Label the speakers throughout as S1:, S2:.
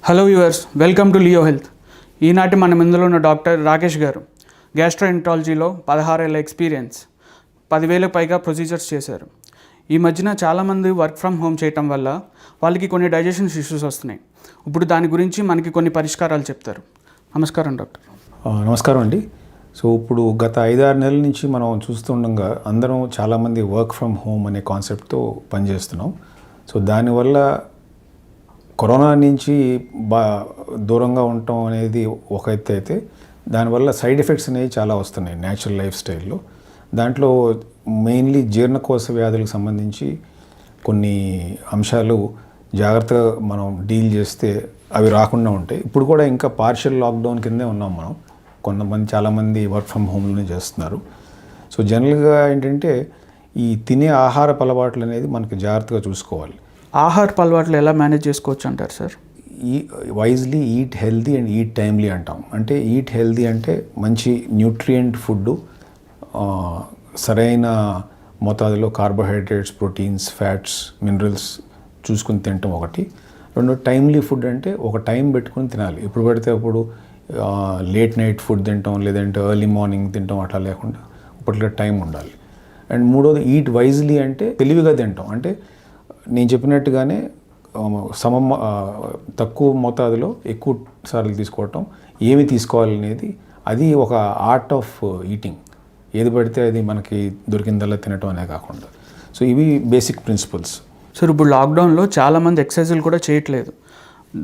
S1: Hello viewers, welcome to Leo health. ఈనాటి మన ముందులో ఉన్న డాక్టర్ రాకేష్ గారు గ్యాస్ట్రోఎంట్రాలజీలో 16 ఏళ్ళ ఎక్స్పీరియన్స్, 10,000 పైగా ప్రొసీజర్స్ చేశారు. ఈ మధ్యన చాలామంది వర్క్ ఫ్రమ్ హోమ్ చేయటం వల్ల వాళ్ళకి కొన్ని డైజెషన్ ఇష్యూస్ వస్తున్నాయి. ఇప్పుడు దాని గురించి మనకి కొన్ని పరిష్కారాలు చెప్తారు. నమస్కారం డాక్టర్.
S2: నమస్కారం అండి. సో ఇప్పుడు గత 5-6 నెలల నుంచి మనం చూస్తుండగా అందరం చాలామంది వర్క్ ఫ్రమ్ హోమ్ అనే కాన్సెప్ట్తో పనిచేస్తున్నాం. సో దానివల్ల కరోనా నుంచి దూరంగా ఉండటం అనేది ఒక ఎత్తు అయితే, దానివల్ల సైడ్ ఎఫెక్ట్స్ అనేవి చాలా వస్తున్నాయి న్యాచురల్ లైఫ్ స్టైల్లో. దాంట్లో మెయిన్లీ జీర్ణకోశ వ్యాధులకు సంబంధించి కొన్ని అంశాలు జాగ్రత్తగా మనం డీల్ చేస్తే అవి రాకుండా ఉంటాయి. ఇప్పుడు కూడా ఇంకా పార్షియల్ లాక్డౌన్ కిందే ఉన్నాం మనం. చాలామంది వర్క్ ఫ్రమ్ హోమ్లోనే చేస్తున్నారు. సో జనరల్గా ఏంటంటే ఈ తినే ఆహారపు అలవాట్లు అనేది మనకి జాగ్రత్తగా చూసుకోవాలి.
S1: ఆహారపు అలవాట్లు ఎలా మేనేజ్ చేసుకోవచ్చు అంటారు sir?
S2: Wisely eat healthy and eat timely అంటాం. అంటే ఈట్ హెల్దీ అంటే మంచి న్యూట్రియంట్ ఫుడ్, సరైన మోతాదులో కార్బోహైడ్రేట్స్, ప్రోటీన్స్, ఫ్యాట్స్, మినరల్స్ చూసుకుని తినటం ఒకటి. రెండు, టైమ్లీ ఫుడ్ అంటే ఒక టైం పెట్టుకుని తినాలి. ఎప్పుడు పడితే అప్పుడు లేట్ నైట్ ఫుడ్ తింటాం, లేదంటే ఎర్లీ మార్నింగ్ తింటాం, అట్లా లేకుండా పర్టికులర్ టైం ఉండాలి. అండ్ మూడోది ఈట్ వైజ్లీ అంటే తెలివిగా తింటాం. అంటే నేను చెప్పినట్టుగానే తక్కువ మోతాదులో ఎక్కువ సార్లు తీసుకోవటం, ఏమి తీసుకోవాలనేది అది ఒక ఆర్ట్ ఆఫ్ ఈటింగ్. ఏది పడితే అది మనకి దొరికిందల్లా తినటం అనే కాకుండా. సో ఇవి బేసిక్ ప్రిన్సిపల్స్.
S1: సార్ ఇప్పుడు లాక్డౌన్లో చాలామంది ఎక్సర్సైజులు కూడా చేయట్లేదు.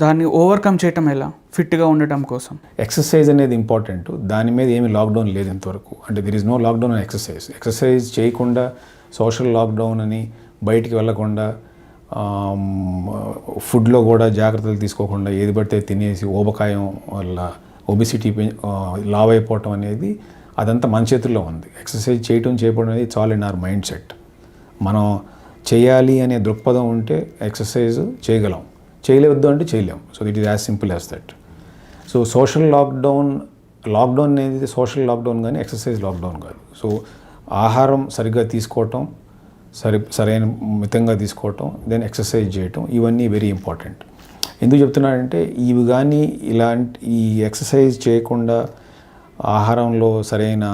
S1: దాన్ని ఓవర్కమ్ చేయటం ఎలా, ఫిట్గా ఉండటం కోసం?
S2: ఎక్సర్సైజ్ అనేది ఇంపార్టెంట్. దాని మీద ఏమి లాక్డౌన్ లేదు ఇంతవరకు. అంటే there is no lockdown on exercise. Exercise చేయకుండా, సోషల్ లాక్డౌన్ అని బయటికి వెళ్ళకుండా, ఫుడ్లో కూడా జాగ్రత్తలు తీసుకోకుండా ఏది పడితే తినేసి ఊబకాయం వల్ల ఒబిసిటీ లావ్ అయిపోవటం అనేది అదంతా మన చేతుల్లో ఉంది. ఎక్సర్సైజ్ చేయకపోవడం అనేది it's all in our mind set. మనం చేయాలి అనే దృక్పథం ఉంటే ఎక్సర్సైజ్ చేయగలం, చేయలేవద్దు అంటే చేయలేం. So it is as simple as that. So social lockdown అనేది సోషల్ లాక్డౌన్ కానీ ఎక్సర్సైజ్ లాక్డౌన్ కాదు. సో ఆహారం సరిగ్గా తీసుకోవటం, సరైన మితంగా తీసుకోవటం, దెన్ ఎక్సర్సైజ్ చేయటం, ఇవన్నీ వెరీ ఇంపార్టెంట్. ఎందుకు చెప్తున్నానంటే ఇవి కానీ ఈ ఎక్సర్సైజ్ చేయకుండా ఆహారంలో సరైన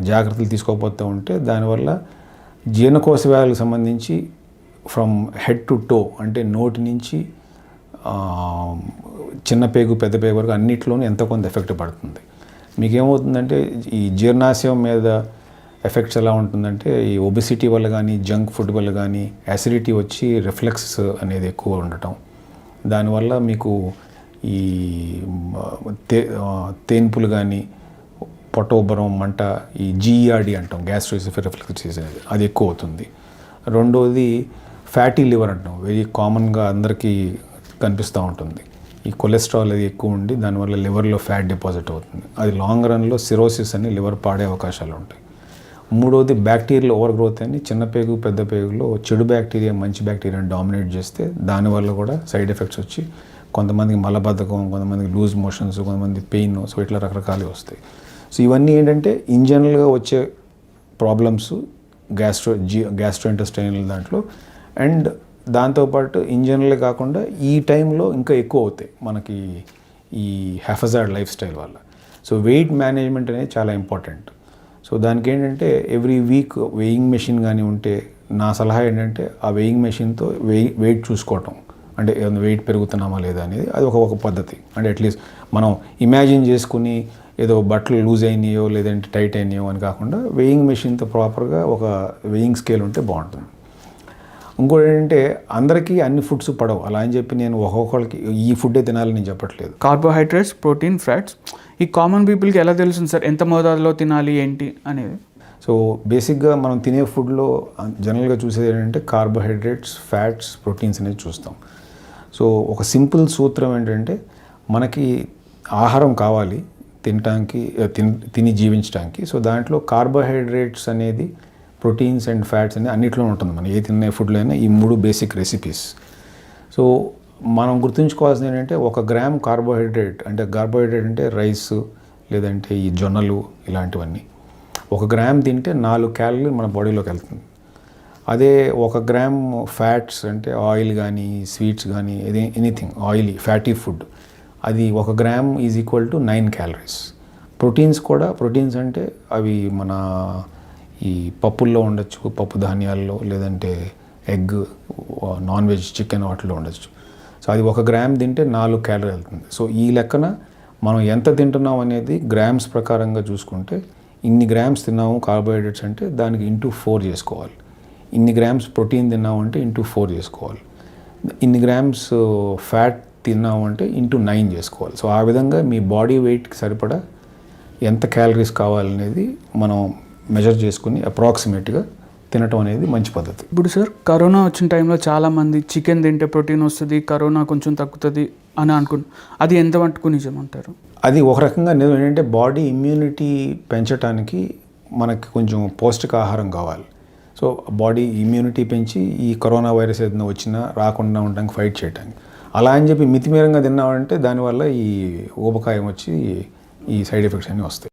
S2: జాగ్రత్తలు తీసుకోకపోతూ ఉంటే దానివల్ల జీర్ణకోశ వ్యాధులకు సంబంధించి ఫ్రమ్ హెడ్ టు టో, అంటే నోటి నుంచి చిన్న పేగు పెద్ద పేగు వరకు అన్నిట్లోనూ ఎంతో కొంత ఎఫెక్ట్ పడుతుంది. మీకేమవుతుందంటే ఈ జీర్ణాశయం మీద ఎఫెక్ట్స్ ఎలా ఉంటుందంటే ఈ ఒబిసిటీ వల్ల కానీ, జంక్ ఫుడ్ వల్ల కానీ యాసిడిటీ వచ్చి రిఫ్లెక్స్ అనేది ఎక్కువ ఉండటం, దానివల్ల మీకు ఈ తేన్పులు కానీ, పొట్టోబ్బరం, మంట, ఈ జీఈఆర్డి అంటాం, గ్యాస్ట్రోఎసోఫేజియల్ రిఫ్లెక్స్ డిసీజ్ అనేది, అది ఎక్కువ అవుతుంది. రెండోది ఫ్యాటీ లివర్ అంటాం, వెరీ కామన్గా అందరికీ కనిపిస్తూ ఉంటుంది. ఈ కొలెస్ట్రాల్ అది ఎక్కువ ఉండి దానివల్ల లివర్లో ఫ్యాట్ డిపాజిట్ అవుతుంది. అది లాంగ్ రన్లో సిరోసిస్ అని లివర్ పాడే అవకాశాలు ఉంటాయి. మూడోది బ్యాక్టీరియల్ ఓవర్ గ్రోత్ అని, చిన్న పేగు పెద్ద పేగులో చెడు బ్యాక్టీరియా మంచి బ్యాక్టీరియాని డామినేట్ చేస్తే దానివల్ల కూడా సైడ్ ఎఫెక్ట్స్ వచ్చి కొంతమందికి మలబద్ధకం, కొంతమందికి లూజ్ మోషన్స్, కొంతమంది పెయిన్, సో ఇట్లా రకరకాలు వస్తాయి. సో ఇవన్నీ ఏంటంటే ఇన్ జనరల్గా వచ్చే ప్రాబ్లమ్స్ గ్యాస్ట్రోఇంటెస్టైనల్ దాంట్లో. అండ్ దాంతోపాటు ఇన్ జనరల్ కాకుండా ఈ టైంలో ఇంకా ఎక్కువ అవుతాయి మనకి ఈ హ్యాఫజార్డ్ లైఫ్ స్టైల్ వల్ల. సో వెయిట్ మేనేజ్మెంట్ అనేది చాలా ఇంపార్టెంట్. సో దానికి ఏంటంటే ఎవ్రీ వీక్ వెయింగ్ మెషిన్ కానీ ఉంటే, నా సలహా ఏంటంటే ఆ వెయింగ్ మెషిన్తో వెయిట్ చూసుకోవటం, అంటే వెయిట్ పెరుగుతున్నామా లేదా అనేది అది ఒక పద్ధతి. అంటే అట్లీస్ట్ మనం ఇమాజిన్ చేసుకుని ఏదో బట్టలు లూజ్ అయినాయో లేదంటే టైట్ అయినాయో అని కాకుండా వెయింగ్ మెషిన్తో ప్రాపర్గా ఒక వెయింగ్ స్కేల్ ఉంటే బాగుంటుంది. ఇంకోటి ఏంటంటే అందరికీ అన్ని ఫుడ్స్ పడవు. అలా అని చెప్పి నేను ఒక్కొక్కరికి ఈ ఫుడ్డే తినాలని నేను చెప్పట్లేదు.
S1: కార్బోహైడ్రేట్స్, ప్రోటీన్, ఫ్యాట్స్ ఈ కామన్ పీపుల్కి ఎలా తెలుస్తుంది సార్ ఎంత మోతాదులో తినాలి ఏంటి అనేది?
S2: సో బేసిక్గా మనం తినే ఫుడ్లో జనరల్గా చూసేది ఏంటంటే కార్బోహైడ్రేట్స్, ఫ్యాట్స్, ప్రోటీన్స్ అనేది చూస్తాం. సో ఒక సింపుల్ సూత్రం ఏంటంటే మనకి ఆహారం కావాలి తినటానికి, తిని జీవించడానికి. సో దాంట్లో కార్బోహైడ్రేట్స్ అనేది, ప్రోటీన్స్ అండ్ ఫ్యాట్స్ అనేది అన్నిట్లో ఉంటుంది. మనం ఏ తినే ఫుడ్లో అయినా ఈ 3 బేసిక్ రెసిపీస్. సో మనం గుర్తుంచుకోవాల్సింది ఏంటంటే 1 గ్రామ్ కార్బోహైడ్రేట్ అంటే రైస్ లేదంటే ఈ జొన్నలు ఇలాంటివన్నీ 1 గ్రామ్ తింటే 4 క్యాలరీలు మన బాడీలోకి వెళ్తుంది. అదే 1 గ్రామ్ ఫ్యాట్స్ అంటే ఆయిల్ కానీ స్వీట్స్ కానీ ఎనీథింగ్ ఆయిలీ ఫ్యాటీ ఫుడ్ అది 1 gram is equal to 9 calories. Proteins అంటే అవి మన ఈ పప్పుల్లో ఉండొచ్చు, పప్పు ధాన్యాల్లో, లేదంటే ఎగ్, నాన్ వెజ్ చికెన్ వాటిలో ఉండొచ్చు. సో అది 1 గ్రామ్ తింటే 4 క్యాలరీ వెళ్తుంది. సో ఈ లెక్కన మనం ఎంత తింటున్నాం అనేది గ్రామ్స్ ప్రకారంగా చూసుకుంటే ఇన్ని గ్రామ్స్ తిన్నాము కార్బోహైడ్రేట్స్ అంటే దానికి ఇంటూ 4 చేసుకోవాలి. ఇన్ని గ్రామ్స్ ప్రోటీన్ తిన్నాము అంటే ఇంటూ 4 చేసుకోవాలి. ఇన్ని గ్రామ్స్ ఫ్యాట్ తిన్నాము అంటే ఇంటూ 9 చేసుకోవాలి. సో ఆ విధంగా మీ బాడీ వెయిట్కి సరిపడా ఎంత క్యాలరీస్ కావాలనేది మనం మెజర్ చేసుకుని అప్రాక్సిమేట్గా తినటం అనేది మంచి పద్ధతి.
S1: ఇప్పుడు సార్ కరోనా వచ్చిన టైంలో చాలామంది చికెన్ తింటే ప్రోటీన్ వస్తుంది, కరోనా కొంచెం తగ్గుతుంది అని అది ఎంత మటుకు నిజం అంటారు?
S2: అది ఒక రకంగా నిజం. ఏంటంటే బాడీ ఇమ్యూనిటీ పెంచడానికి మనకి కొంచెం పౌష్టికాహారం కావాలి. సో బాడీ ఇమ్యూనిటీ పెంచి ఈ కరోనా వైరస్ ఏదైనా వచ్చినా రాకుండా ఉండడానికి ఫైట్ చేయడానికి. అలా అని చెప్పి మితిమీరంగా తిన్నామంటే దానివల్ల ఈ ఊబకాయం వచ్చి ఈ సైడ్ ఎఫెక్ట్స్ అన్నీ వస్తాయి.